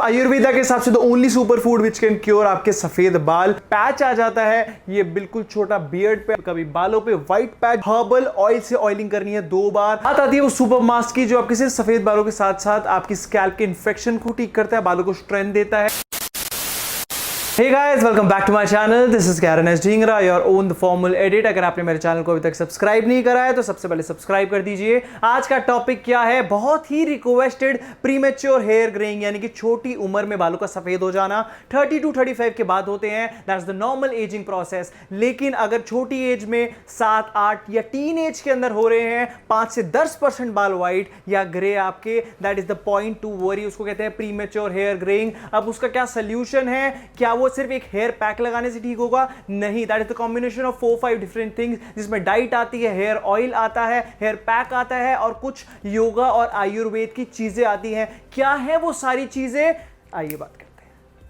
आयुर्वेदा के हिसाब से the only super food which can cure आपके सफेद बाल। पैच आ जाता है, ये बिल्कुल छोटा बियर्ड पे, कभी बालों पे व्हाइट पैच। हर्बल ऑयल से ऑयलिंग करनी है 2 बार। बात आती है वो सुपर मास्क की, जो आपके सिर्फ सफेद बालों के साथ साथ आपकी स्कैल्प के इन्फेक्शन को ठीक करता है, बालों को स्ट्रेंथ देता है। Hey guys, welcome back to my channel. This is Karen S. Dhingra, your own the formal edit. अगर आपने मेरे चैनल को अभी तक सब्सक्राइब नहीं करा है तो सबसे पहले सब्सक्राइब कर दीजिए। आज का टॉपिक क्या है? बहुत ही रिक्वेस्टेड प्रीमेच्योर हेयर ग्रेइंग, यानी कि छोटी उम्र में बालों का सफेद हो जाना। 30 to 35 के बाद होते हैं, that's the normal ageing process. लेकिन अगर छोटी एज में 7, 8 या टीन एज के अंदर हो रहे हैं 5 से 10% बाल व्हाइट या ग्रे आपके, that is the point two worry. उसको कहते हैं प्रीमेच्योर हेयर ग्रेइंग। अब उसका क्या सोल्यूशन है? क्या वो सिर्फ एक हेयर पैक लगाने से ठीक होगा? नहीं, that is the combination of 4-5 different things, जिसमें डाइट आती है, हेयर ऑयल आता है, हेयर पैक आता है और कुछ योगा और आयुर्वेद की चीजें आती हैं। क्या है वो सारी चीजें? आइए बात करें।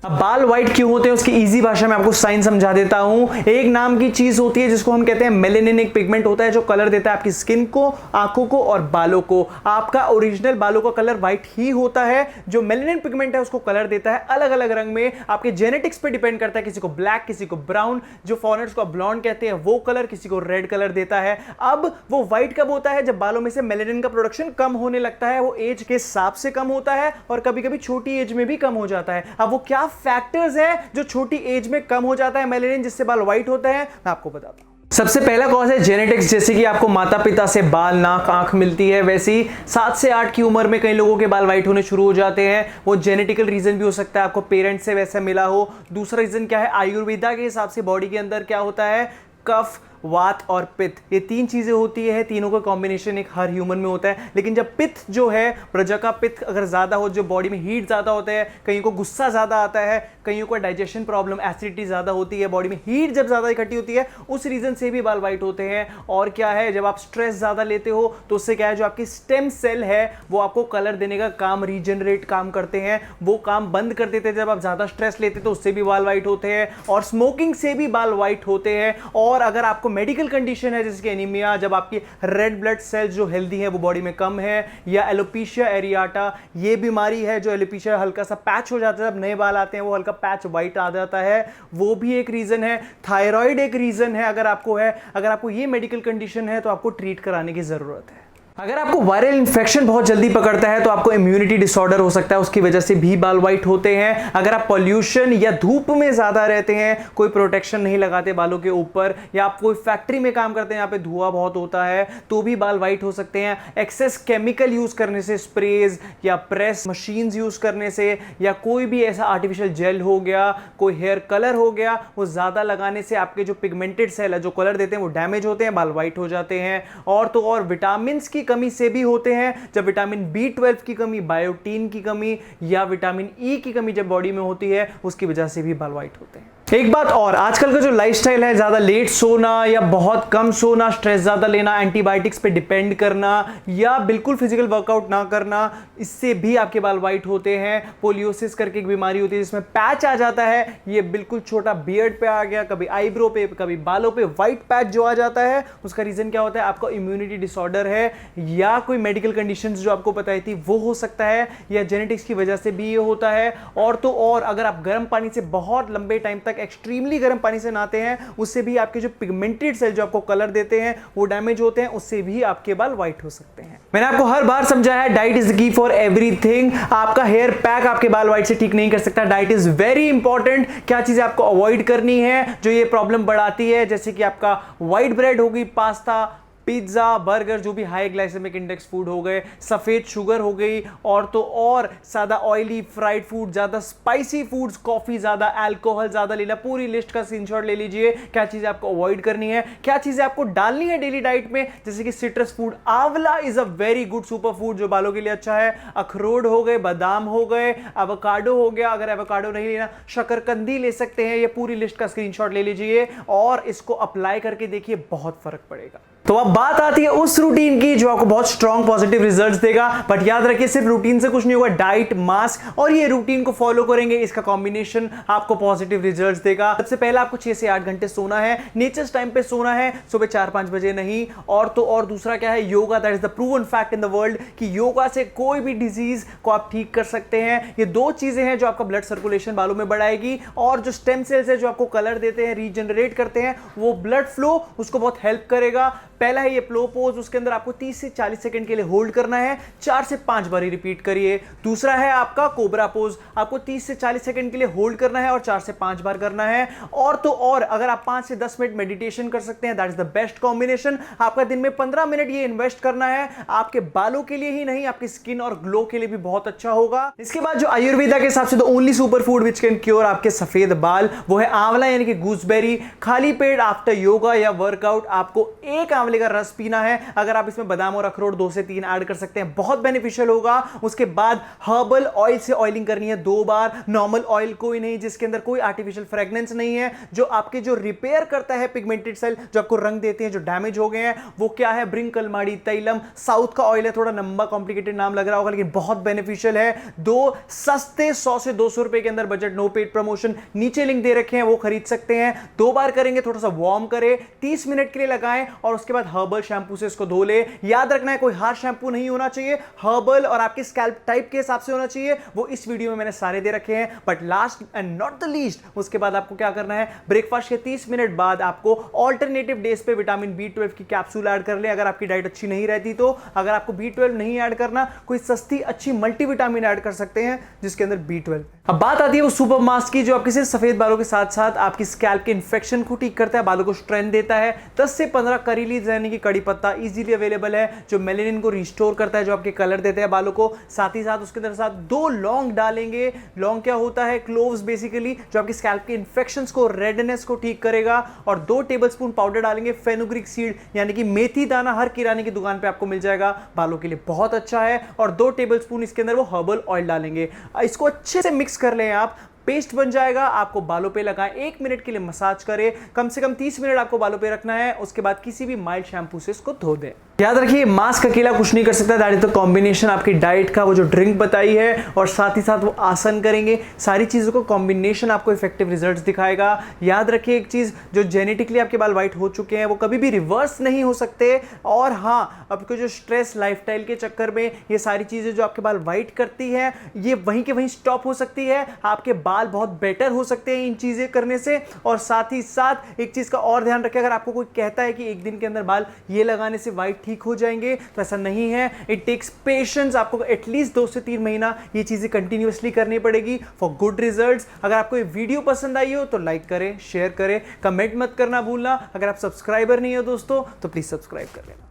अब बाल व्हाइट क्यों होते हैं उसकी इजी भाषा में आपको साइंस समझा देता हूं। एक नाम की चीज होती है जिसको हम कहते हैं मेलेनिन। एक पिगमेंट होता है जो कलर देता है आपकी स्किन को, आंखों को और बालों को। आपका ओरिजिनल बालों का कलर व्हाइट ही होता है। जो मेलेनिन पिगमेंट है उसको कलर देता है अलग अलग रंग में। आपके जेनेटिक्स पे डिपेंड करता है, किसी को ब्लैक, किसी को ब्राउन, जो फॉरेनर्स को ब्लॉन्ड कहते हैं वो कलर, किसी को रेड कलर देता है। अब वो व्हाइट कब होता है? जब बालों में से मेलेनिन का प्रोडक्शन कम होने लगता है। वो एज के हिसाब से कम होता है और कभी कभी छोटी एज में भी कम हो जाता है। अब वो क्या फैक्टर्स है जो छोटी एज में कम हो जाता है मेलेनिन, जिससे बाल व्हाइट होता है? मैं आपको बताता हूं। सबसे पहला कॉज है जेनेटिक्स। जैसे कि आपको माता पिता से बाल, नाक, आंख मिलती है, वैसे ही 7 से 8 की उम्र में कई लोगों के बाल व्हाइट होने शुरू हो जाते हैं। वो जेनेटिकल रीजन भी हो सकता है, आपको पेरेंट्स से वैसा मिला हो। दूसरा रीजन क्या है? आयुर्वेदा के हिसाब से बॉडी के अंदर क्या होता है? कफ, वात और पित्त, ये 3 चीजें होती है। तीनों का कॉम्बिनेशन एक हर ह्यूमन में होता है। लेकिन जब पित्त जो है, प्रजा का पित्त अगर ज्यादा हो, जो बॉडी में हीट ज्यादा होता है, कईयों को गुस्सा ज्यादा आता है, कईयों को डाइजेशन प्रॉब्लम, एसिडिटी ज्यादा होती है, बॉडी में हीट जब ज्यादा इकट्ठी होती है, उस रीजन से भी बाल व्हाइट होते हैं। और क्या है? जब आप स्ट्रेस ज्यादा लेते हो तो उससे क्या है, जो आपकी स्टेम सेल है वो आपको कलर देने का काम, रीजनरेट काम करते हैं, वो काम बंद कर देते हैं। जब आप ज्यादा स्ट्रेस लेते तो उससे भी बाल व्हाइट होते हैं। और स्मोकिंग से भी बाल व्हाइट होते हैं। और अगर आपको मेडिकल कंडीशन है जैसे कि एनीमिया, जब आपकी रेड ब्लड सेल्स जो हेल्दी है वो बॉडी में कम है, या एलोपेशिया एरियाटा, ये बीमारी है जो एलोपेशिया हल्का सा पैच हो जाता है, जब नए बाल आते हैं वो हल्का पैच व्हाइट आ जाता है, वो भी एक रीजन है। थायराइड एक रीजन है अगर आपको है। अगर आपको ये मेडिकल कंडीशन है तो आपको ट्रीट कराने की जरूरत है। अगर आपको वायरल इंफेक्शन बहुत जल्दी पकड़ता है तो आपको इम्यूनिटी डिसऑर्डर हो सकता है, उसकी वजह से भी बाल व्हाइट होते हैं। अगर आप पॉल्यूशन या धूप में ज्यादा रहते हैं, कोई प्रोटेक्शन नहीं लगाते बालों के ऊपर, या आप कोई फैक्ट्री में काम करते हैं यहाँ पे धुआं बहुत होता है, तो भी बाल व्हाइट हो सकते हैं। एक्सेस केमिकल यूज करने से, स्प्रेज या प्रेस मशीन्स यूज करने से, या कोई भी ऐसा आर्टिफिशियल जेल हो गया, कोई हेयर कलर हो गया, वो ज्यादा लगाने से आपके जो पिगमेंटेड सेल है जो कलर देते हैं वो डैमेज होते हैं, बाल व्हाइट हो जाते हैं। और तो और विटामिन की कमी से भी होते हैं। जब विटामिन B12 की कमी, बायोटीन की कमी या विटामिन E की कमी जब बॉडी में होती है, उसकी वजह से भी बाल व्हाइट होते हैं। एक बात और, आजकल का जो लाइफस्टाइल है, ज्यादा लेट सोना या बहुत कम सोना, स्ट्रेस ज्यादा लेना, एंटीबायोटिक्स पे डिपेंड करना या बिल्कुल फिजिकल वर्कआउट ना करना, इससे भी आपके बाल व्हाइट होते हैं। पोलियोसिस करके एक बीमारी होती है जिसमें पैच आ जाता है, ये बिल्कुल छोटा बियर्ड पे आ गया, कभी आईब्रो पे, कभी बालों पे व्हाइट पैच जो आ जाता है, उसका रीजन क्या होता है? आपको इम्यूनिटी डिसऑर्डर है या कोई मेडिकल कंडीशंस जो आपको बताई थी वो हो सकता है, या जेनेटिक्स की वजह से भी ये होता है। और तो और अगर आप गर्म पानी से बहुत लंबे टाइम तक एक्सट्रीमली गर्म पानी से नहाते हैं, उससे भी आपके जो पिगमेंटेड सेल जो आपको कलर देते हैं वो डैमेज होते हैं, उससे भी आपके बाल व्हाइट हो सकते हैं। मैंने आपको हर बार समझाया है, diet is the key for everything. आपका हेयर पैक आपके बाल व्हाइट से ठीक नहीं कर सकता। Diet is very important. क्या चीजें आपको अवॉइड करनी है जो ये प्रॉब्लम बढ़ाती है? जैसे कि आपका व्हाइट ब्रेड होगी, पास्ता, पिज्जा, बर्गर, जो भी हाई ग्लाइसेमिक इंडेक्स फूड हो गए, सफेद शुगर हो गई, और तो और ज्यादा ऑयली फ्राइड फूड, ज्यादा स्पाइसी फूड्स, कॉफी, ज्यादा अल्कोहल ज्यादा लेना। पूरी लिस्ट का स्क्रीनशॉट ले लीजिए, क्या चीजें आपको अवॉइड करनी है, क्या चीजें आपको डालनी है डेली डाइट में। जैसे कि सिट्रस फूड, आंवला is a very good super food जो बालों के लिए अच्छा है। अखरोट हो गए, बादाम हो गए, एवोकाडो हो गया, अगर एवोकाडो नहीं लेना शकरकंदी ले सकते हैं। ये पूरी लिस्ट का स्क्रीनशॉट ले लीजिए और इसको अप्लाई करके देखिए, बहुत फर्क पड़ेगा। तो अब बात आती है उस रूटीन की जो आपको बहुत स्ट्रॉन्ग पॉजिटिव रिजल्ट्स देगा। बट याद रखिए सिर्फ रूटीन से कुछ नहीं होगा, डाइट, मास्क और ये रूटीन को फॉलो करेंगे, इसका कॉम्बिनेशन आपको पॉजिटिव रिजल्ट्स देगा। सबसे पहले आपको 6 से 8 घंटे सोना है, नेचर्स टाइम पे सोना है, सुबह 4-5 बजे नहीं। और दूसरा क्या है, yoga. That is the proven fact in the world कि योगा से कोई भी डिजीज को आप ठीक कर सकते हैं। ये दो चीजें हैं जो आपका ब्लड सर्कुलेशन बालों में बढ़ाएगी, और जो स्टेम सेल्स है जो आपको कलर देते हैं, रीजनरेट करते हैं, वो ब्लड फ्लो उसको बहुत हेल्प करेगा। पहला है ये प्लो पोज, उसके अंदर आपको 30 से 40 सेकंड के लिए होल्ड करना है, 4 से 5 बार रिपीट करिए। दूसरा है आपका कोबरा पोज, आपको 30 से 40 सेकंड के लिए होल्ड करना है और 4 से 5 बार करना है। और अगर आप 5 से 10 मिनट मेडिटेशन कर सकते हैं, that is the best combination. आपका दिन में 15 मिनट ये इन्वेस्ट करना है, आपके बालों के लिए ही नहीं, आपकी स्किन और ग्लो के लिए भी बहुत अच्छा होगा। इसके बाद जो आयुर्वेदा के हिसाब से the only super food which can cure आपके सफेद बाल, वो है आंवला यानी कि गूसबेरी। खाली पेट आफ्टर योगा या वर्कआउट आपको एक आंवले का रस पीना है। अगर आप इसमें बादाम और अखरोट 2 से 3 ऐड कर सकते हैं, बहुत बेनिफिशियल होगा। उसके बाद हर्बल ऑयल से ऑयलिंग करनी है 2 बार। नॉर्मल ऑयल कोई नहीं जिसके अंदर कोई आर्टिफिशियल फ्रेग्रेंस नहीं है, जो आपके जो रिपेयर करता है पिगमेंटेड सेल, जो आपको रंग देते हैं जो डैमेज हो गए हैं, वो क्या है, ब्रिंकलमाड़ी तैलम। साउथ का ऑयल है, थोड़ा लंबा कॉम्प्लिकेटेड नाम लग रहा होगा लेकिन बहुत बेनिफिशियल है। 2 सस्ते 100 से 200 रुपए के अंदर बजट, नो पेड प्रमोशन, नीचे लिंक दे रखे हैं, वो खरीद सकते हैं। 2 बार करेंगे, थोड़ा सा वार्म करें, 30 मिनट के लिए लगाएं और उसके बाद हर्बल शैम्पू से इसको धो ले। याद रखना है कोई हार्श शैम्पू नहीं होना चाहिए, हर्बल और आपके स्कैल्प टाइप के हिसाब से होना चाहिए। वो इस वीडियो में मैंने सारे दे रखे हैं। But last and not the least, उसके बाद आपको क्या करना है, ब्रेकफास्ट के 30 मिनट बाद आपको ऑल्टरनेटिव डेज पे विटामिन B12 की कैप्सूल ऐड कर ले, अगर आपकी डाइट अच्छी नहीं रहती तो। अगर आपको B12 नहीं ऐड करना, कोई सस्ती अच्छी मल्टीविटामिन ऐड कर सकते हैं जिसके अंदर B12। अब बात आती है वो सुपर मास्क की, जो आपके सिर्फ सफेद बालों के साथ साथ आपकी स्कैल्प के इंफेक्शन को ठीक करता है, बालों को स्ट्रेंथ देता है। 10 से 15 करी लीव्स यानी कि कड़ी पत्ता इजीली अवेलेबल है, जो मेलेनिन को रिस्टोर करता है, जो आपके कलर देते हैं बालों को। साथ ही साथ उसके अंदर साथ 2 लौंग डालेंगे। लौंग क्या होता है, क्लोव्स बेसिकली, जो आपके स्कैल्प के इंफेक्शंस को, रेडनेस को ठीक करेगा। और 2 टेबलस्पून पाउडर डालेंगे फेनुग्रीक सीड यानी कि मेथी दाना, हर किराने की दुकान पे आपको मिल जाएगा, बालों के लिए बहुत अच्छा है। और 2 टेबलस्पून इसके अंदर वो हर्बल ऑयल डालेंगे। इसको अच्छे से मिक्स कर लें आप, पेस्ट बन जाएगा। आपको बालों पे लगाएं, 1 मिनट के लिए मसाज करें, कम से कम 30 मिनट आपको बालों पे रखना है। उसके बाद किसी भी माइल्ड शैम्पू से इसको धो दें। याद रखिए मास्क अकेला कुछ नहीं कर सकता, दैट इज द कॉम्बिनेशन आपकी डाइट का, वो जो ड्रिंक बताई है और साथ ही साथ वो आसन करेंगे, सारी चीजों को कॉम्बिनेशन आपको इफेक्टिव रिजल्ट्स दिखाएगा। याद रखिए एक चीज, जो जेनेटिकली आपके बाल व्हाइट हो चुके हैं वो कभी भी रिवर्स नहीं हो सकते। और हाँ, आपको जो स्ट्रेस लाइफस्टाइल के चक्कर में ये सारी चीजें जो आपके बाल व्हाइट करती है, ये वहीं के वहीं स्टॉप हो सकती है। आपके बाल बहुत बेटर हो सकते हैं इन चीजें करने से। और साथ ही साथ एक चीज का और ध्यान रखें, अगर आपको कोई कहता है कि एक दिन के अंदर बाल ये लगाने से व्हाइट ठीक हो जाएंगे, तो ऐसा नहीं है। इट टेक्स पेशेंस, आपको एटलीस्ट 2 से 3 महीना ये चीजें कंटिन्यूअसली करनी पड़ेगी फॉर गुड रिजल्ट्स। अगर आपको ये वीडियो पसंद आई हो तो लाइक करें, शेयर करें, कमेंट मत करना भूलना। अगर आप सब्सक्राइबर नहीं हो दोस्तों तो प्लीज सब्सक्राइब कर लेना।